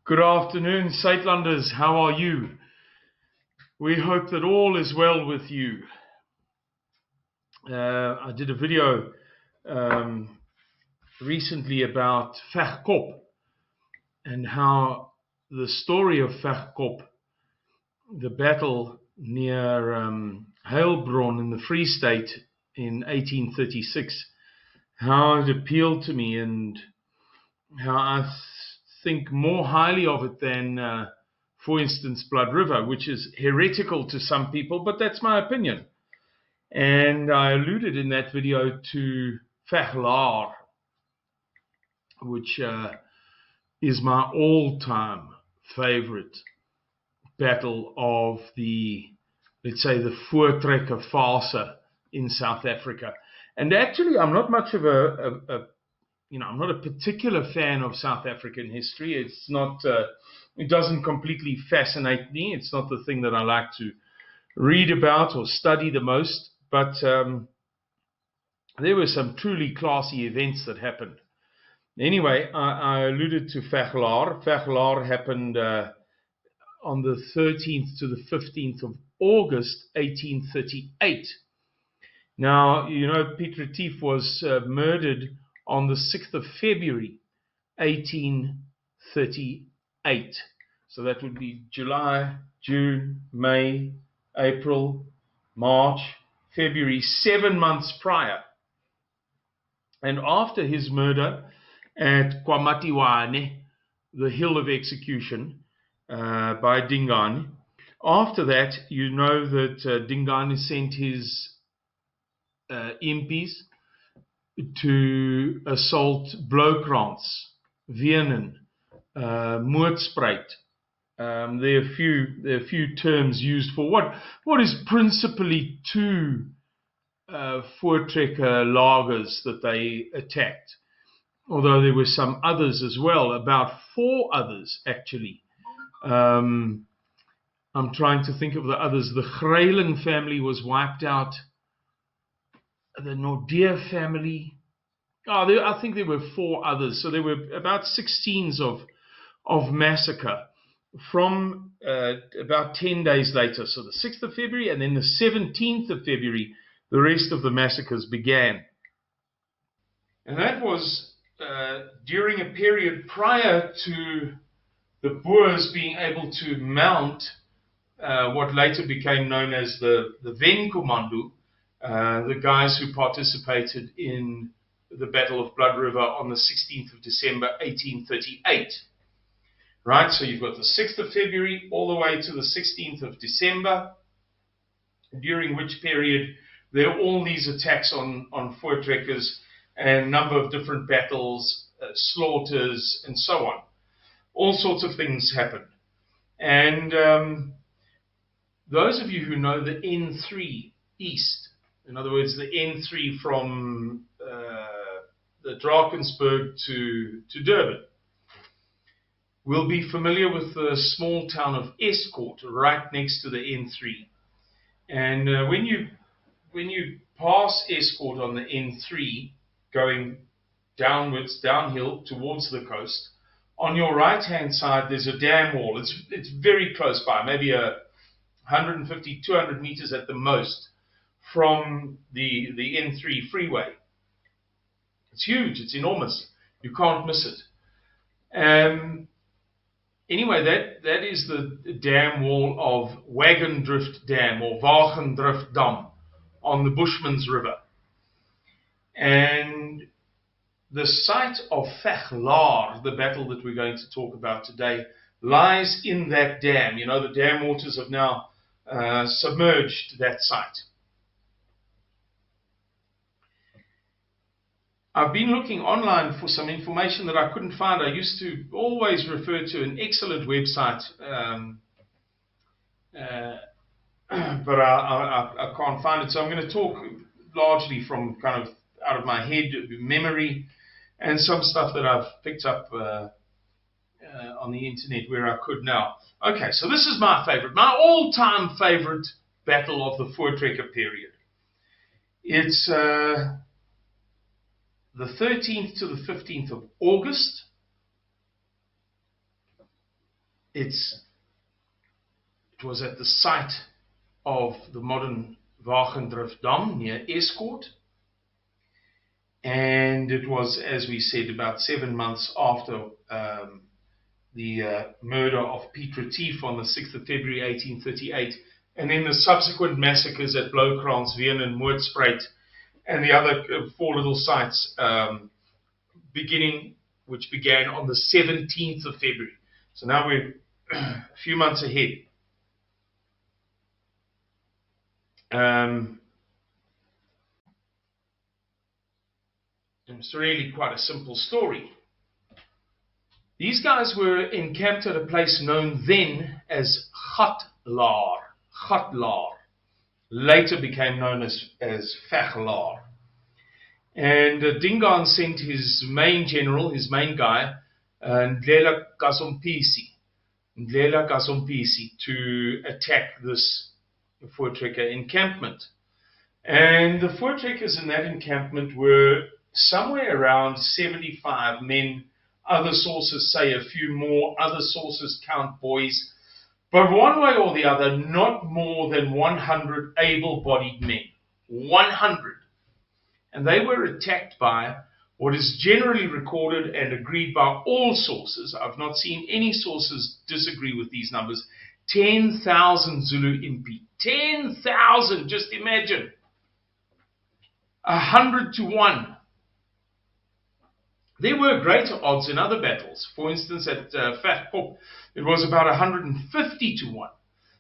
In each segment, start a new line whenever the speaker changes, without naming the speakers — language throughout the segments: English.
Good afternoon, Suidlanders. How are you? We hope that all is well with you. I did a video recently about Vegkop and how the story of Vegkop, the battle near Heilbronn in the Free State in 1836, how it appealed to me and how I think more highly of it than, for instance, Blood River, which is heretical to some people, but that's my opinion. And I alluded in that video to Veglaer, which is my all-time favorite battle of the, let's say, the Voortrekker Phase in South Africa. And actually, I'm not much of I'm not a particular fan of South African history. It's not, it doesn't completely fascinate me. It's not the thing that I like to read about or study the most. But there were some truly classy events that happened. Anyway, I alluded to Veglaer. Veglaer happened on the 13th to the 15th of August, 1838. Now, you know, Piet Retief was murdered on the 6th of February, 1838. So that would be July, June, May, April, March, February, 7 months prior. And after his murder at KwaMatiwane, the hill of execution by Dingane, after that, you know that Dingane sent his impies to assault Blaukrans, Wienen, Moordspruit. There are a few terms used for what is principally two Voortrekker lagers that they attacked, although there were some others as well, about 4 others actually. I'm trying to think of the others. The Greyling family was wiped out. The Nordeer family. I think there were 4 others. So there were about 16s of massacre from about 10 days later. So the 6th of February and then the 17th of February, the rest of the massacres began. And that was during a period prior to the Boers being able to mount what later became known as the Vencommando, the guys who participated in the Battle of Blood River on the 16th of December, 1838. Right, so you've got the 6th of February all the way to the 16th of December, during which period there are all these attacks on Voortrekkers and a number of different battles, slaughters, and so on. All sorts of things happened. And those of you who know the N3 East, in other words, the N3 from the Drakensberg to Durban, will be familiar with the small town of Escourt, right next to the N3. And when you pass Escourt on the N3, going downhill towards the coast, on your right-hand side there's a dam wall. It's very close by, maybe 150, 200 meters at the most from the N3 freeway. It's huge, it's enormous. You can't miss it. Anyway, that is the dam wall of Wagendrift Dam or Wagendrift Dam on the Bushmans River. And the site of Veglaer, the battle that we're going to talk about today, lies in that dam. You know, the dam waters have now submerged that site. I've been looking online for some information that I couldn't find. I used to always refer to an excellent website, but I can't find it. So I'm going to talk largely from kind of out of my head, memory, and some stuff that I've picked up on the internet where I could now. Okay, so this is my favorite, my all-time favorite battle of the Voortrekker period. It's the 13th to the 15th of August, It was at the site of the modern Wagendrift Dam near Escourt. And it was, as we said, about 7 months after the murder of Piet Retief on the 6th of February 1838, and then the subsequent massacres at Bloukrans, Wien and Moordspruit, and the other 4 little sites which began on the 17th of February. So now we're a few months ahead. It's really quite a simple story. These guys were encamped at a place known then as Gatlaar. Later became known as Veglaer. And Dingaan sent his main general, his main guy, Ndlela Kasompisi, to attack this Voortrekker encampment. And the Voortrekkers in that encampment were somewhere around 75 men. Other sources say a few more. Other sources count boys. But one way or the other, not more than 100 able-bodied men. 100. And they were attacked by what is generally recorded and agreed by all sources. I've not seen any sources disagree with these numbers. 10,000 Zulu impi. 10,000, just imagine. 100 to 1. There were greater odds in other battles. For instance, at Vatkop, it was about 150 to 1.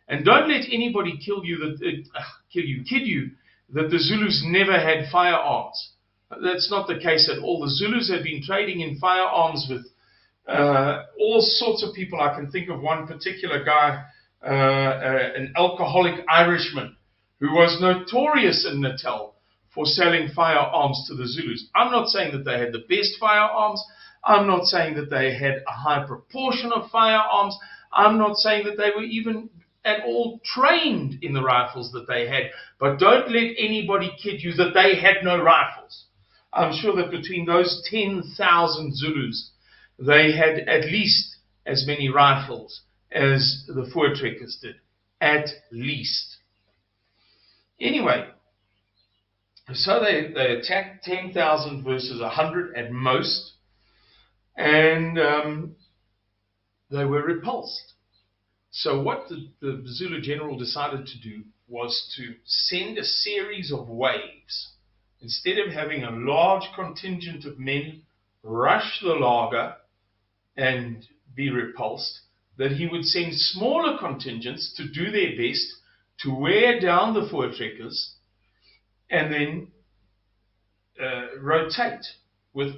And don't let anybody kid you that the Zulus never had firearms. That's not the case at all. The Zulus had been trading in firearms with all sorts of people. I can think of one particular guy, an alcoholic Irishman, who was notorious in Natal for selling firearms to the Zulus. I'm not saying that they had the best firearms. I'm not saying that they had a high proportion of firearms. I'm not saying that they were even at all trained in the rifles that they had. But don't let anybody kid you that they had no rifles. I'm sure that between those 10,000 Zulus, they had at least as many rifles as the Voortrekkers did. At least. Anyway, so they attacked 10,000 versus 100 at most, and they were repulsed. So what the Zulu general decided to do was to send a series of waves. Instead of having a large contingent of men rush the laager and be repulsed, that he would send smaller contingents to do their best to wear down the Voortrekkers and then rotate with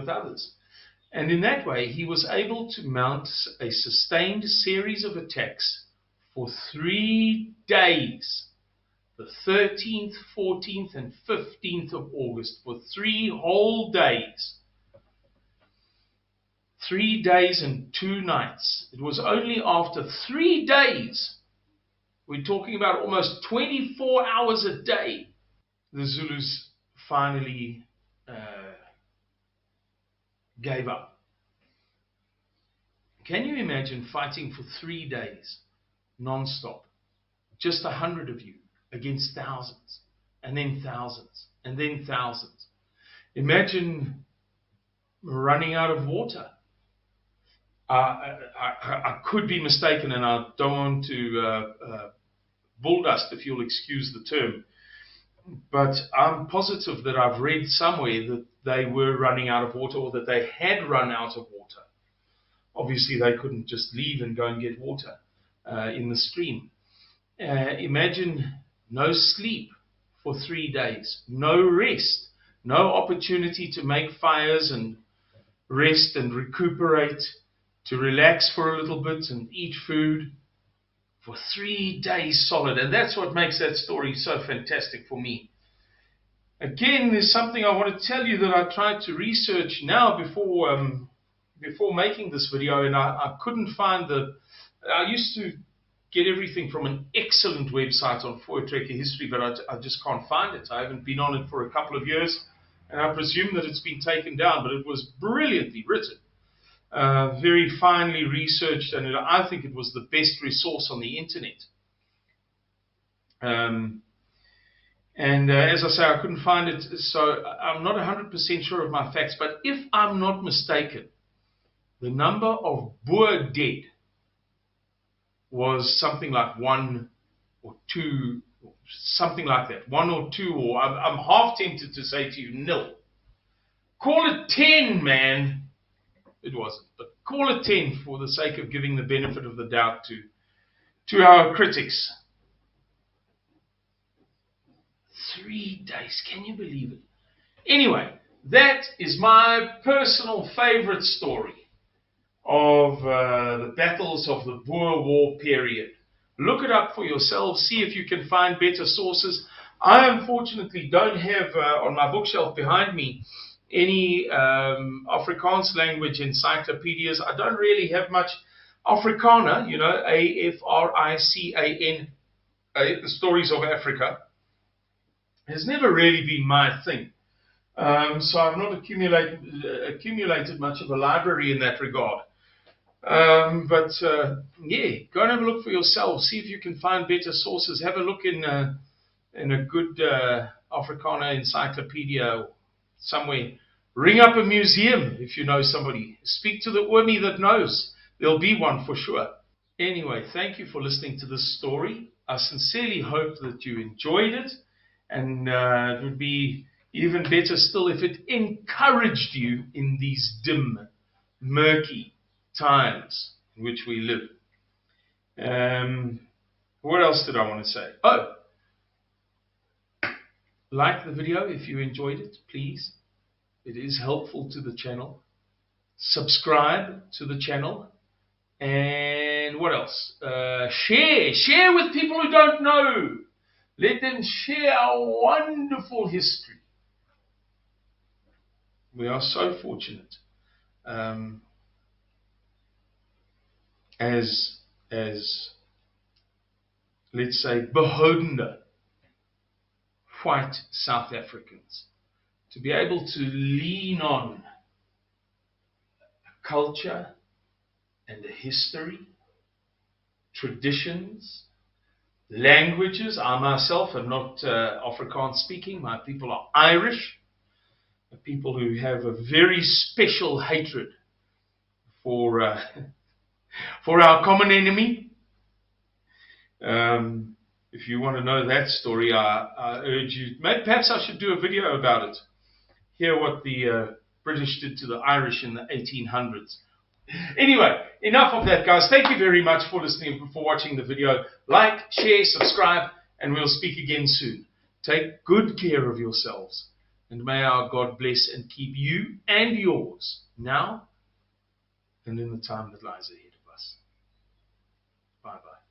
others. And in that way, he was able to mount a sustained series of attacks for 3 days, the 13th, 14th, and 15th of August, for 3 whole days. 3 days and 2 nights. It was only after 3 days, we're talking about almost 24 hours a day, the Zulus finally gave up. Can you imagine fighting for 3 days, non-stop, just 100 of you against thousands, and then thousands, and then thousands? Imagine running out of water. I could be mistaken, and I don't want to bull dust, if you'll excuse the term, but I'm positive that I've read somewhere that they were running out of water, or that they had run out of water. Obviously, they couldn't just leave and go and get water in the stream. Imagine no sleep for 3 days, no rest, no opportunity to make fires and rest and recuperate, to relax for a little bit and eat food for 3 days solid. And that's what makes that story so fantastic for me. Again, there's something I want to tell you that I tried to research now before making this video, and I couldn't find I used to get everything from an excellent website on Voortrekker history, but I just can't find it. I haven't been on it for a couple of years, and I presume that it's been taken down, but it was brilliantly written. very finely researched, and I think it was the best resource on the internet. And as I say, I couldn't find it, so I'm not 100% sure of my facts. But if I'm not mistaken, the number of Boer dead was something like 1 or 2, something like that. 1 or 2, or I'm half tempted to say to you, 0. Call it 10, man. It wasn't, but call it 10 for the sake of giving the benefit of the doubt to our critics. 3 days, can you believe it? Anyway, that is my personal favorite story of the battles of the Boer War period. Look it up for yourself, see if you can find better sources. I unfortunately don't have on my bookshelf behind me any Afrikaans language encyclopedias. I don't really have much Afrikaner, you know, African, the stories of Africa, has never really been my thing. So I've not accumulated much of a library in that regard. But yeah, go and have a look for yourself. See if you can find better sources. Have a look in a good Afrikaner encyclopedia somewhere. Ring up a museum if you know somebody. Speak to the Oomie that knows. There'll be one for sure. Anyway, thank you for listening to this story. I sincerely hope that you enjoyed it, and it would be even better still if it encouraged you in these dim, murky times in which we live. What else did I want to say? Oh, like the video if you enjoyed it, please. It is helpful to the channel. Subscribe to the channel. And what else? Share with people who don't know. Let them share our wonderful history. We are so fortunate as let's say behoudende white South Africans to be able to lean on a culture and a history, traditions, languages. I myself am not Afrikaans speaking. My people are Irish, people who have a very special hatred for our common enemy. If you want to know that story, I urge you. Perhaps I should do a video about it. Hear what the British did to the Irish in the 1800s. Anyway, enough of that, guys. Thank you very much for listening and for watching the video. Like, share, subscribe, and we'll speak again soon. Take good care of yourselves, and may our God bless and keep you and yours now and in the time that lies ahead of us. Bye-bye.